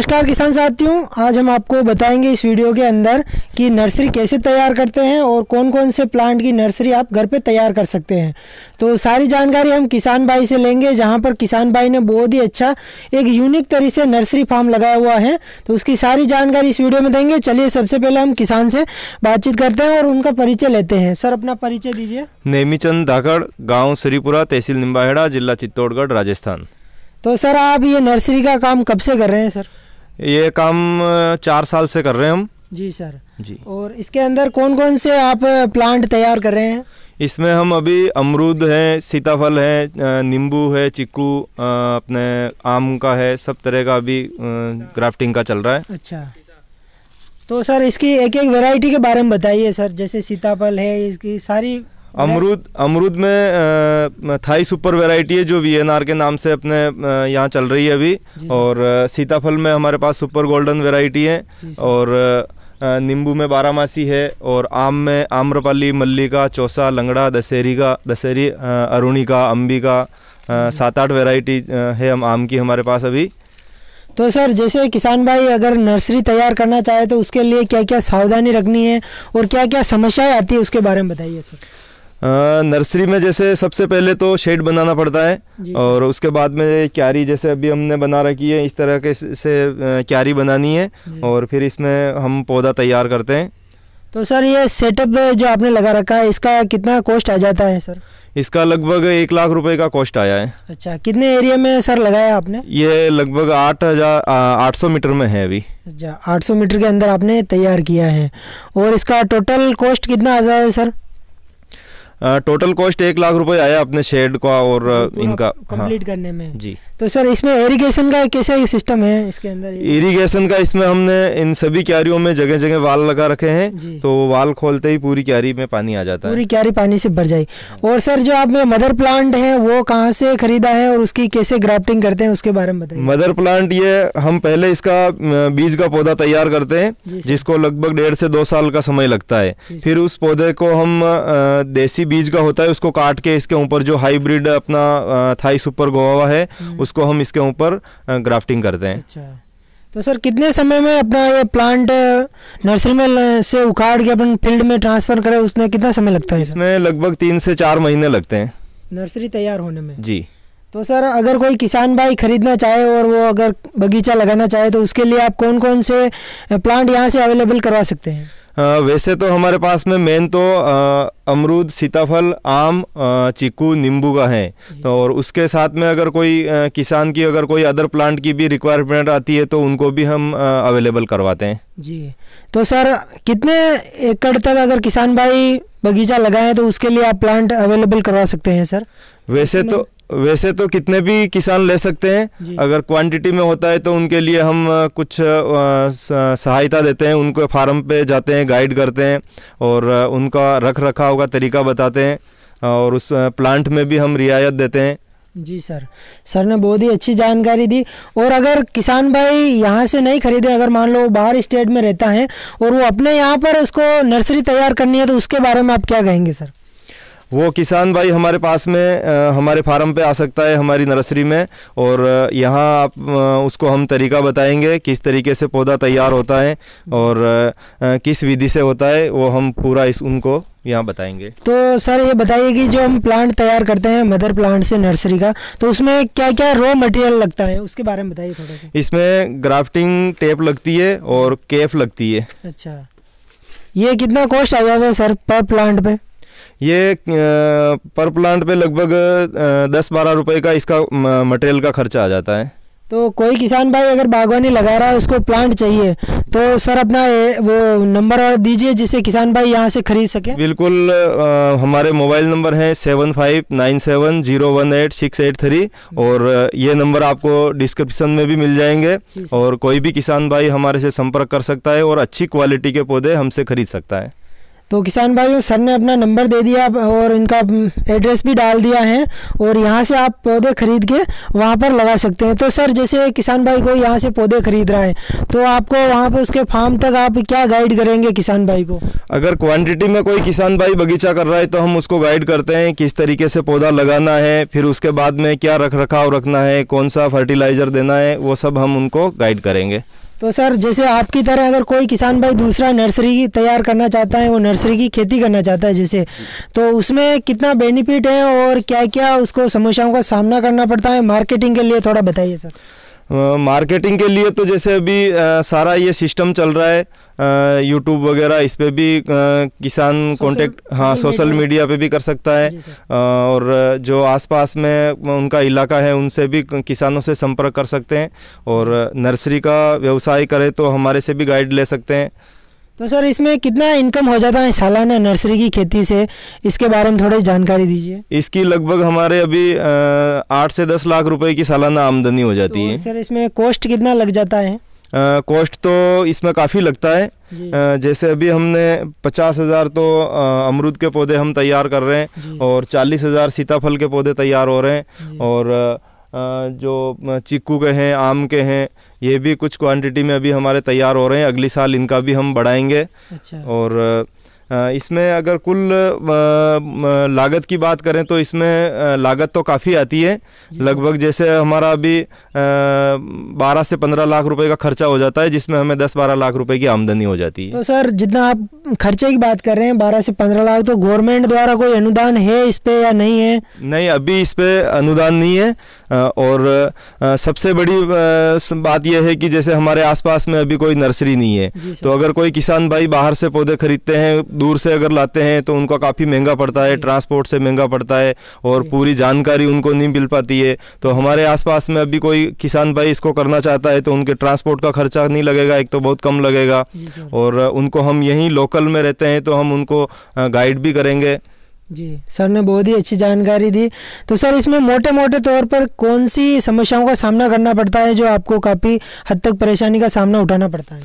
नमस्कार किसान साथियों, आज हम आपको बताएंगे इस वीडियो के अंदर कि नर्सरी कैसे तैयार करते हैं और कौन कौन से प्लांट की नर्सरी आप घर पे तैयार कर सकते हैं। तो सारी जानकारी हम किसान भाई से लेंगे, जहां पर किसान भाई ने बहुत ही अच्छा एक यूनिक तरीके से नर्सरी फार्म लगाया हुआ है। तो उसकी सारी जानकारी इस वीडियो में देंगे। चलिए सबसे पहले हम किसान से बातचीत करते हैं और उनका परिचय लेते हैं। सर अपना परिचय दीजिए। नेमीचंद धाकड़, गाँव श्रीपुरा, तहसील निम्बाहेड़ा, जिला चित्तौड़गढ़, राजस्थान। तो सर आप ये नर्सरी का काम कब से कर रहे हैं सर? ये काम 4 साल से कर रहे हैं हम। जी सर जी। और इसके अंदर कौन कौन से आप प्लांट तैयार कर रहे हैं? इसमें हम अभी अमरूद है, सीताफल है, नींबू है, चीकू, अपने आम का है, सब तरह का अभी ग्राफ्टिंग का चल रहा है। अच्छा, तो सर इसकी एक एक वैरायटी के बारे में बताइए सर। जैसे सीताफल है, इसकी सारी अमरूद में थाई सुपर वैरायटी है जो वीएनआर के नाम से अपने यहाँ चल रही है अभी। और सीताफल में हमारे पास सुपर गोल्डन वैरायटी है। और नींबू में बारामासी है। और आम में आम्रपाली, मल्लिका, चौसा, लंगड़ा, दशहरी, अरुणिका, अंबिका, 7-8 वैरायटी है हम आम की हमारे पास अभी। तो सर जैसे किसान भाई अगर नर्सरी तैयार करना चाहे तो उसके लिए क्या क्या सावधानी रखनी है और क्या क्या समस्याएं आती है, उसके बारे में बताइए सर। नर्सरी में जैसे सबसे पहले तो शेड बनाना पड़ता है। और उसके बाद में क्यारी, जैसे अभी हमने बना रखी है, इस तरह के से क्यारी बनानी है। और फिर इसमें हम पौधा तैयार करते हैं। तो सर ये सेटअप जो आपने लगा रखा है, इसका कितना कॉस्ट आ जाता है सर? इसका लगभग 1 लाख रुपए का कॉस्ट आया है। अच्छा, कितने एरिया में सर लगाया आपने? ये लगभग 8,800 मीटर में है अभी। अच्छा, 800 मीटर के अंदर आपने तैयार किया है। और इसका टोटल कॉस्ट कितना आ जाए सर? टोटल कॉस्ट 1 लाख रुपए आया अपने शेड का और इनका कंप्लीट करने में। जी। तो सर इसमें इरिगेशन का कैसे सिस्टम है इसके अंदर? इरिगेशन का इसमें हमने इन सभी क्यारियों में जगह जगह वाल लगा रखे हैं। तो वाल खोलते ही पूरी क्यारी में पानी आ जाता है, पूरी क्यारी पानी से भर जाए। और सर जो आपने मदर प्लांट है वो कहाँ से खरीदा है और उसकी कैसे ग्राफ्टिंग करते हैं, उसके बारे में बताइए। मदर प्लांट ये हम पहले इसका बीज का पौधा तैयार करते हैं, जिसको लगभग 1.5 से 2 साल का समय लगता है। फिर उस पौधे को हम देसी बीज का होता है उसको काट के इसके ऊपर जो हाइब्रिड अपना थाई सुपर गोवा है उसको हम इसके ऊपर ग्राफ्टिंग करते हैं। अच्छा, तो सर कितने समय में अपना ये प्लांट नर्सरी में से उखाड़ के अपन फील्ड में ट्रांसफर करें, उसमें कितना समय लगता है? इसमें लगभग 3 से 4 महीने लगते हैं नर्सरी तैयार होने में। जी। तो सर अगर कोई किसान भाई खरीदना चाहे और वो अगर बगीचा लगाना चाहे तो उसके लिए आप कौन कौन से प्लांट यहाँ से अवेलेबल करवा सकते हैं? वैसे तो हमारे पास में मेन तो अमरूद, सीताफल, आम, चीकू, नींबू का है। तो और उसके साथ में अगर कोई किसान की अगर कोई अदर प्लांट की भी रिक्वायरमेंट आती है तो उनको भी हम अवेलेबल करवाते हैं। जी। तो सर कितने एकड़ तक अगर किसान भाई बगीचा लगाएं तो उसके लिए आप प्लांट अवेलेबल करवा सकते हैं सर? वैसे तो कितने भी किसान ले सकते हैं। अगर क्वांटिटी में होता है तो उनके लिए हम कुछ सहायता देते हैं, उनको फार्म पे जाते हैं, गाइड करते हैं और उनका रख रखाव का तरीका बताते हैं और उस प्लांट में भी हम रियायत देते हैं। जी सर ने बहुत ही अच्छी जानकारी दी। और अगर किसान भाई यहाँ से नहीं खरीदे, अगर मान लो बाहर स्टेट में रहता है और वो अपने यहाँ पर उसको नर्सरी तैयार करनी है तो उसके बारे में आप क्या कहेंगे सर? वो किसान भाई हमारे पास में हमारे फार्म पे आ सकता है, हमारी नर्सरी में। और यहाँ आप उसको हम तरीका बताएंगे किस तरीके से पौधा तैयार होता है और किस विधि से होता है, वो हम पूरा उनको यहाँ बताएंगे। तो सर ये बताइए कि जो हम प्लांट तैयार करते हैं मदर प्लांट से नर्सरी का, तो उसमें क्या क्या रॉ मटेरियल लगता है, उसके बारे में बताइए थोड़ा सा। इसमें ग्राफ्टिंग टेप लगती है और केफ लगती है। अच्छा, ये कितना कॉस्ट आ जाता है सर पर प्लांट पे? ये पर प्लांट पे लगभग 10-12 रुपए का इसका मटेरियल का खर्चा आ जाता है। तो कोई किसान भाई अगर बागवानी लगा रहा है, उसको प्लांट चाहिए, तो सर अपना वो नंबर दीजिए जिससे किसान भाई यहाँ से खरीद सके। बिल्कुल, हमारे मोबाइल नंबर हैं 7597018683 और ये नंबर आपको डिस्क्रिप्शन में भी मिल जाएंगे। और कोई भी किसान भाई हमारे से संपर्क कर सकता है और अच्छी क्वालिटी के पौधे हमसे खरीद सकता है। तो किसान भाइयों, सर ने अपना नंबर दे दिया और इनका एड्रेस भी डाल दिया है और यहाँ से आप पौधे खरीद के वहाँ पर लगा सकते हैं। तो सर, जैसे किसान भाई कोई यहाँ से पौधे खरीद रहा है तो आपको वहाँ पे उसके फार्म तक आप क्या गाइड करेंगे किसान भाई को? अगर क्वांटिटी में कोई किसान भाई बगीचा कर रहा है तो हम उसको गाइड करते हैं किस तरीके से पौधा लगाना है, फिर उसके बाद में क्या रख रखाव रखना है, कौन सा फर्टिलाइज़र देना है, वो सब हम उनको गाइड करेंगे। तो सर, जैसे आपकी तरह अगर कोई किसान भाई दूसरा नर्सरी तैयार करना चाहता है, वो नर्सरी की खेती करना चाहता है जैसे, तो उसमें कितना बेनिफिट है और क्या क्या उसको समस्याओं का सामना करना पड़ता है? मार्केटिंग के लिए थोड़ा बताइए सर। मार्केटिंग के लिए तो जैसे अभी सारा ये सिस्टम चल रहा है, यूट्यूब वगैरह, इस पे भी किसान कांटेक्ट, हाँ, सोशल मीडिया पे भी कर सकता है। और जो आसपास में उनका इलाका है उनसे भी किसानों से संपर्क कर सकते हैं, और नर्सरी का व्यवसाय करें तो हमारे से भी गाइड ले सकते हैं। तो सर, इसमें कितना इनकम हो जाता है सालाना नर्सरी की खेती से, इसके बारे में थोड़ी जानकारी दीजिए। इसकी लगभग हमारे अभी 8 से 10 लाख रुपए की सालाना आमदनी हो जाती है। सर, इसमें कॉस्ट कितना लग जाता है? कॉस्ट तो इसमें काफ़ी लगता है। जैसे अभी हमने 50,000 तो अमरूद के पौधे हम तैयार कर रहे हैं और 40,000 सीताफल के पौधे तैयार हो रहे हैं, और जो चीकू के हैं, आम के हैं, ये भी कुछ क्वांटिटी में अभी हमारे तैयार हो रहे हैं। अगली साल इनका भी हम बढ़ाएंगे। अच्छा। और इसमें अगर कुल लागत की बात करें तो इसमें लागत तो काफ़ी आती है। लगभग जैसे हमारा अभी 12 से 15 लाख रुपए का खर्चा हो जाता है, जिसमें हमें 10-12 लाख रुपए की आमदनी हो जाती है। तो सर, जितना आप खर्चे की बात कर रहे हैं 12 से 15 लाख, तो गवर्नमेंट द्वारा कोई अनुदान है इस पे या नहीं है? नहीं, अभी इस पे अनुदान नहीं है। और सबसे बड़ी बात यह है कि जैसे हमारे आसपास में अभी कोई नर्सरी नहीं है, तो अगर कोई किसान भाई बाहर से पौधे खरीदते हैं, दूर से अगर लाते हैं, तो उनका काफ़ी महंगा पड़ता है, ट्रांसपोर्ट से महंगा पड़ता है, और पूरी जानकारी उनको नहीं मिल पाती है। तो हमारे आसपास में अभी कोई किसान भाई इसको करना चाहता है तो उनके ट्रांसपोर्ट का खर्चा नहीं लगेगा, एक तो बहुत कम लगेगा, और उनको हम यहीं लोकल में रहते हैं तो हम उनको गाइड भी करेंगे। जी, सर ने बहुत ही अच्छी जानकारी दी। तो सर, इसमें मोटे मोटे तौर पर कौन सी समस्याओं का सामना करना पड़ता है जो आपको काफ़ी हद तक परेशानी का सामना उठाना पड़ता है?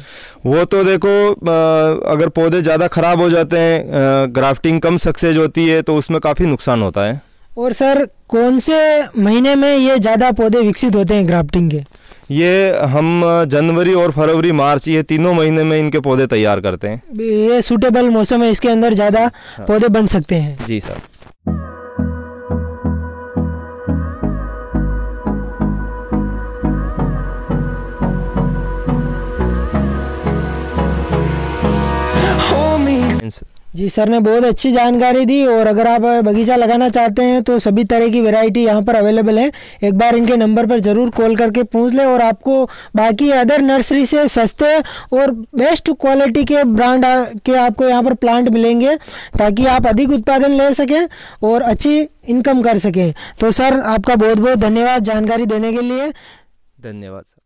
वो तो देखो, अगर पौधे ज़्यादा ख़राब हो जाते हैं, ग्राफ्टिंग कम सक्सेस होती है, तो उसमें काफ़ी नुकसान होता है। और सर, कौन से महीने में ये ज़्यादा पौधे विकसित होते हैं ग्राफ्टिंग के? ये हम जनवरी और फरवरी मार्च, ये तीनों महीने में इनके पौधे तैयार करते हैं। ये सूटेबल मौसम है, इसके अंदर ज़्यादा पौधे बन सकते हैं। जी सर। जी, सर ने बहुत अच्छी जानकारी दी। और अगर आप बगीचा लगाना चाहते हैं तो सभी तरह की वैरायटी यहाँ पर अवेलेबल है। एक बार इनके नंबर पर ज़रूर कॉल करके पूछ लें, और आपको बाकी अदर नर्सरी से सस्ते और बेस्ट क्वालिटी के ब्रांड के आपको यहाँ पर प्लांट मिलेंगे, ताकि आप अधिक उत्पादन ले सकें और अच्छी इनकम कर सकें। तो सर, आपका बहुत बहुत धन्यवाद जानकारी देने के लिए। धन्यवाद सर।